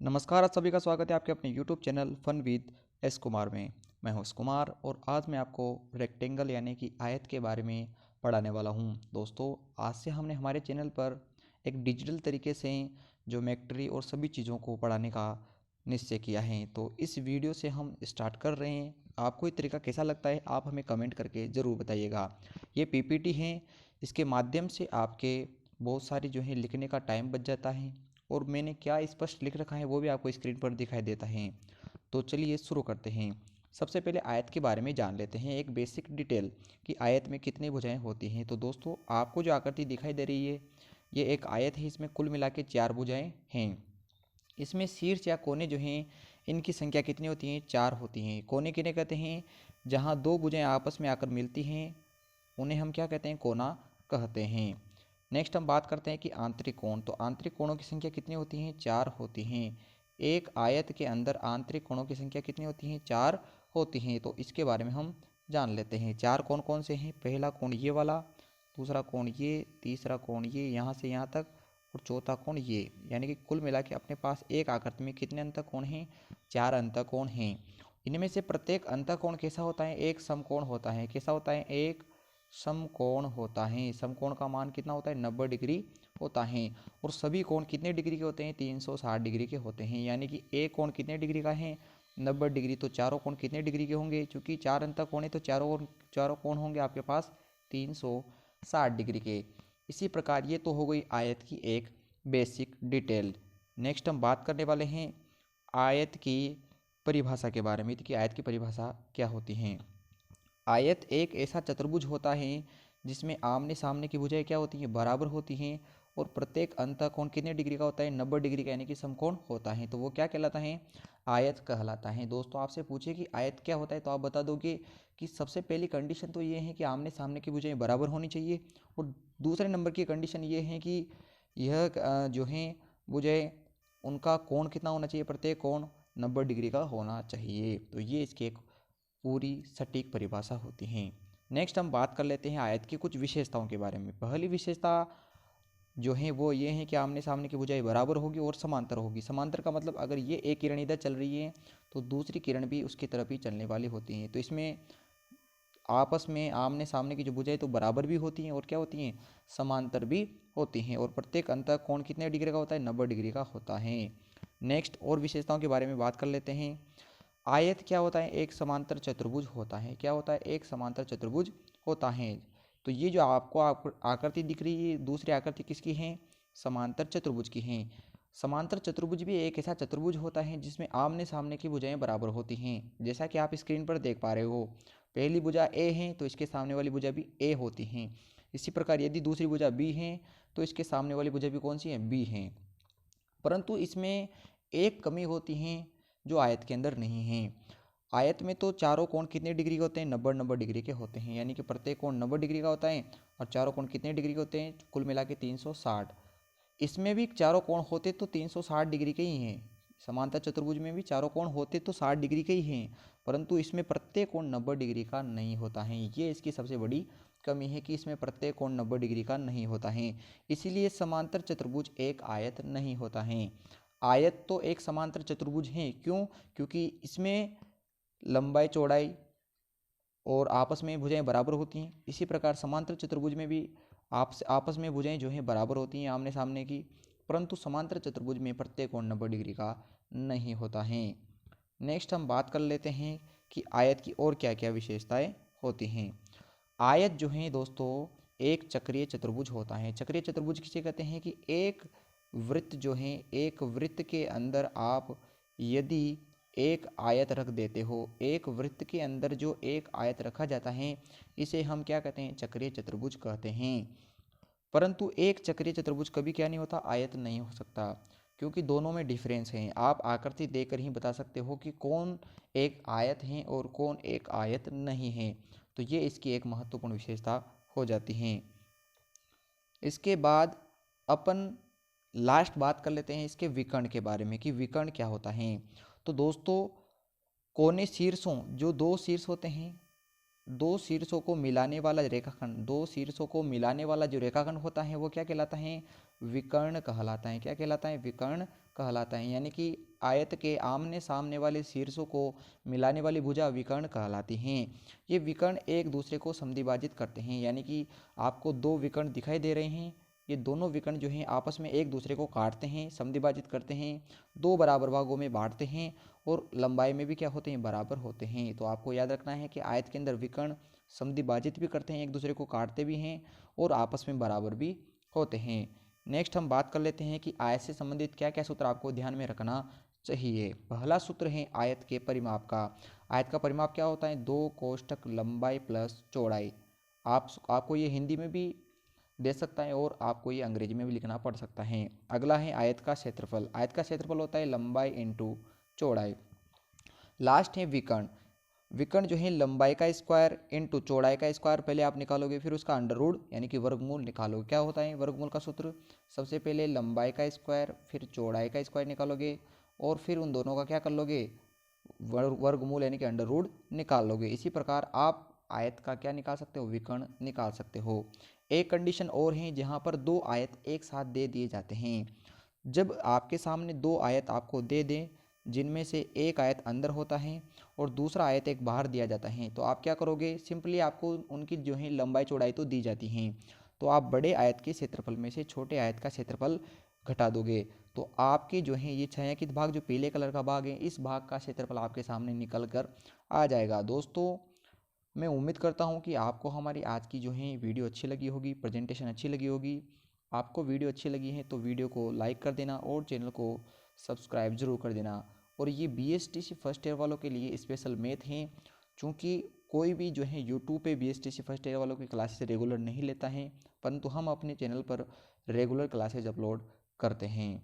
नमस्कार, आप सभी का स्वागत है आपके अपने YouTube channel fun with S Kumar में। मैं हूं एस कुमार और आज मैं आपको रेक्टेंगल यानी कि आयत के बारे में पढ़ाने वाला हूं। दोस्तों, आज से हमने हमारे चैनल पर एक डिजिटल तरीके से ज्योमेट्री और सभी चीज़ों को पढ़ाने का निश्चय किया है। तो इस वीडियो से हम स्टार्ट कर रहे हैं। आपको ये तरीका कैसा लगता है आप हमें कमेंट करके ज़रूर बताइएगा। ये पीपीटी है, इसके माध्यम से आपके बहुत सारी जो है लिखने का टाइम बच जाता है और मैंने क्या स्पष्ट लिख रखा है वो भी आपको स्क्रीन पर दिखाई देता है। तो चलिए शुरू करते हैं। सबसे पहले आयत के बारे में जान लेते हैं, एक बेसिक डिटेल कि आयत में कितनी भुजाएं होती हैं। तो दोस्तों, आपको जो आकृति दिखाई दे रही है ये एक आयत है। इसमें कुल मिला के 4 भुजाएं हैं। इसमें शीर्ष या कोने जो हैं इनकी संख्या कितनी होती हैं? 4 होती हैं। कोने किन्हें कहते हैं? जहाँ दो भुजाएं आपस में आकर मिलती हैं उन्हें हम क्या कहते हैं? कोना कहते हैं। नेक्स्ट हम बात करते हैं कि आंतरिक कोण। तो आंतरिक कोणों की संख्या कितनी होती हैं? 4 होती हैं। एक आयत के अंदर आंतरिक कोणों की संख्या कितनी होती हैं? 4 होती हैं। तो इसके बारे में हम जान लेते हैं। 4 कौन कौन से हैं? पहला कोण ये वाला, दूसरा कोण ये, तीसरा कोण ये, यहाँ से यहाँ तक, और चौथा कोण ये। यानी कि कुल मिला के अपने पास एक आकृति में कितने अंतःकोण हैं? 4 अंतःकोण हैं। इनमें से प्रत्येक अंतःकोण कैसा होता है? एक समकोण होता है। कैसा होता है? एक समकोण होता है। समकोण का मान कितना होता है? 90 डिग्री होता है। और सभी कोण कितने डिग्री के होते हैं? 360 डिग्री के होते हैं। यानी कि एक कोण कितने डिग्री का है? 90 डिग्री। तो चारों कोण कितने डिग्री के होंगे? चूंकि 4 अंतःकोण है तो चारों कोण होंगे आपके पास 360 डिग्री के। इसी प्रकार ये तो हो गई आयत की एक बेसिक डिटेल। नेक्स्ट हम बात करने वाले हैं आयत की परिभाषा के बारे में कि आयत की परिभाषा क्या होती है। आयत एक ऐसा चतुर्भुज होता है जिसमें आमने सामने की भुजाएं क्या होती हैं? बराबर होती हैं। और प्रत्येक अंतःकोण कितने डिग्री का होता है? 90 डिग्री का, यानी कि समकोण होता है। तो वो क्या कहलाता है? आयत कहलाता है। दोस्तों, आपसे पूछे कि आयत क्या होता है तो आप बता दोगे कि सबसे पहली कंडीशन तो ये है कि आमने सामने की भुजाएं बराबर होनी चाहिए। और दूसरे नंबर की कंडीशन ये है कि यह जो है भुजाएं, उनका कोण कितना होना चाहिए? प्रत्येक कोण 90 डिग्री का होना चाहिए। तो ये इसकी एक पूरी सटीक परिभाषा होती हैं। नेक्स्ट हम बात कर लेते हैं आयत की कुछ विशेषताओं के बारे में। पहली विशेषता जो है वो ये है कि आमने सामने की भुजाएं बराबर होगी और समांतर होगी। समांतर का मतलब अगर ये एक किरण इधर चल रही है तो दूसरी किरण भी उसकी तरफ ही चलने वाली होती हैं। तो इसमें आपस में आमने सामने की जो भुजाएं तो बराबर भी होती हैं और क्या होती हैं? समांतर भी होती हैं। और प्रत्येक अंतःकोण कितने डिग्री का होता है? 90 डिग्री का होता है। नेक्स्ट और विशेषताओं के बारे में बात कर लेते हैं। आयत क्या होता है? एक समांतर चतुर्भुज होता है। क्या होता है? एक समांतर चतुर्भुज होता है। तो ये जो आपको आकृति दिख रही है, दूसरी आकृति किसकी है? समांतर चतुर्भुज की है। समांतर चतुर्भुज भी एक ऐसा चतुर्भुज होता है जिसमें आमने सामने की भुजाएं बराबर होती हैं। जैसा कि आप स्क्रीन पर देख पा रहे हो, पहली भुजा ए है तो इसके सामने वाली भुजा भी ए होती हैं। इसी प्रकार यदि दूसरी भुजा बी है तो इसके सामने वाली भुजा भी कौन सी है? बी है। परंतु इसमें एक कमी होती है जो आयत के अंदर नहीं है। आयत में तो चारों कोण कितने डिग्री के होते हैं? 90 डिग्री के होते हैं। यानी कि प्रत्येक कोण 90 डिग्री का होता है। और चारों कोण कितने डिग्री के होते हैं? कुल मिला के 360। इसमें भी चारों कोण होते तो 360 डिग्री के ही हैं। समांतर चतुर्भुज में भी चारों कोण होते तो 60 डिग्री के ही हैं, परंतु इसमें प्रत्येक कोण 90 डिग्री का नहीं होता है। ये इसकी सबसे बड़ी कमी है कि इसमें प्रत्येक कोण 90 डिग्री का नहीं होता है। इसीलिए समांतर चतुर्भुज एक आयत नहीं होता है। आयत तो एक समांतर चतुर्भुज है। क्यों? क्योंकि इसमें लंबाई चौड़ाई और आपस में भुजाएं बराबर होती हैं। इसी प्रकार समांतर चतुर्भुज में भी आपस में भुजाएं जो हैं बराबर होती हैं आमने सामने की। परंतु समांतर चतुर्भुज में प्रत्येक कोण 90 डिग्री का नहीं होता है। नेक्स्ट हम बात कर लेते हैं कि आयत की और क्या क्या विशेषताएं होती हैं। आयत जो है दोस्तों एक चक्रीय चतुर्भुज होता है। चक्रीय चतुर्भुज किसे कहते हैं? कि एक वृत्त जो है, एक वृत्त के अंदर आप यदि एक आयत रख देते हो, एक वृत्त के अंदर जो एक आयत रखा जाता है इसे हम क्या कहते हैं? चक्रीय चतुर्भुज कहते हैं। परंतु एक चक्रीय चतुर्भुज कभी क्या नहीं होता? आयत नहीं हो सकता, क्योंकि दोनों में डिफरेंस है। आप आकृति देखकर ही बता सकते हो कि कौन एक आयत है और कौन एक आयत नहीं है। तो ये इसकी एक महत्वपूर्ण विशेषता हो जाती है। इसके बाद अपन लास्ट बात कर लेते हैं इसके विकर्ण के बारे में कि विकर्ण क्या होता है। तो दोस्तों, कोने शीर्षों, जो दो शीर्ष होते हैं, दो शीर्षों को मिलाने वाला रेखाखंड, दो शीर्षों को मिलाने वाला जो रेखाखंड होता है वो क्या कहलाता है? विकर्ण कहलाता है। क्या कहलाता है? विकर्ण कहलाता है, यानी कि आयत के आमने सामने वाले शीर्षों को मिलाने वाली भुजा विकर्ण कहलाती हैं। ये विकर्ण एक दूसरे को समद्विभाजित करते हैं, यानी कि आपको दो विकर्ण दिखाई दे रहे हैं। ये दोनों विकर्ण जो हैं आपस में एक दूसरे को काटते हैं, समद्विभाजित करते हैं, दो बराबर भागों में बांटते हैं और लंबाई में भी क्या होते हैं, बराबर होते हैं। तो आपको याद रखना है कि आयत के अंदर विकर्ण समद्विभाजित भी करते हैं, एक दूसरे को काटते भी हैं और आपस में बराबर भी होते हैं। नेक्स्ट हम बात कर लेते हैं कि आयत से संबंधित क्या क्या सूत्र आपको ध्यान में रखना चाहिए। पहला सूत्र है आयत के परिमाप का। आयत का परिमाप क्या होता है, 2 कोष्ठक लंबाई प्लस चौड़ाई। आपको ये हिंदी में भी दे सकता है और आपको ये अंग्रेजी में भी लिखना पड़ सकता है। अगला है आयत का क्षेत्रफल। आयत का क्षेत्रफल होता है लंबाई इंटू चौड़ाई। लास्ट है विकर्ण। विकर्ण जो है लंबाई का स्क्वायर इंटू चौड़ाई का स्क्वायर पहले आप निकालोगे, फिर उसका अंडर रूट यानी कि वर्गमूल निकालोगे। क्या होता है वर्गमूल का सूत्र, सबसे पहले लंबाई का स्क्वायर फिर चौड़ाई का स्क्वायर निकालोगे और फिर उन दोनों का क्या कर लोगे, वर्गमूल यानी कि अंडर रूट निकाल लोगे। इसी प्रकार आप आयत का क्या निकाल सकते हो, विकर्ण निकाल सकते हो। एक कंडीशन और है जहाँ पर दो आयत एक साथ दे दिए जाते हैं। जब आपके सामने दो आयत आपको दे दें जिनमें से एक आयत अंदर होता है और दूसरा आयत एक बाहर दिया जाता है, तो आप क्या करोगे, सिंपली आपको उनकी जो है लंबाई चौड़ाई तो दी जाती हैं, तो आप बड़े आयत के क्षेत्रफल में से छोटे आयत का क्षेत्रफल घटा दोगे। तो आपके जो है ये छायांकित भाग जो पीले कलर का भाग है, इस भाग का क्षेत्रफल आपके सामने निकल कर आ जाएगा। दोस्तों मैं उम्मीद करता हूँ कि आपको हमारी आज की जो है वीडियो अच्छी लगी होगी, प्रेजेंटेशन अच्छी लगी होगी। आपको वीडियो अच्छी लगी है तो वीडियो को लाइक कर देना और चैनल को सब्सक्राइब जरूर कर देना। और ये BSTC फर्स्ट ईयर वालों के लिए स्पेशल मैथ हैं, चूँकि कोई भी जो है यूट्यूब पे BSTC फर्स्ट ईयर वालों की क्लासेस रेगुलर नहीं लेता है, परंतु हम अपने चैनल पर रेगुलर क्लासेज अपलोड करते हैं।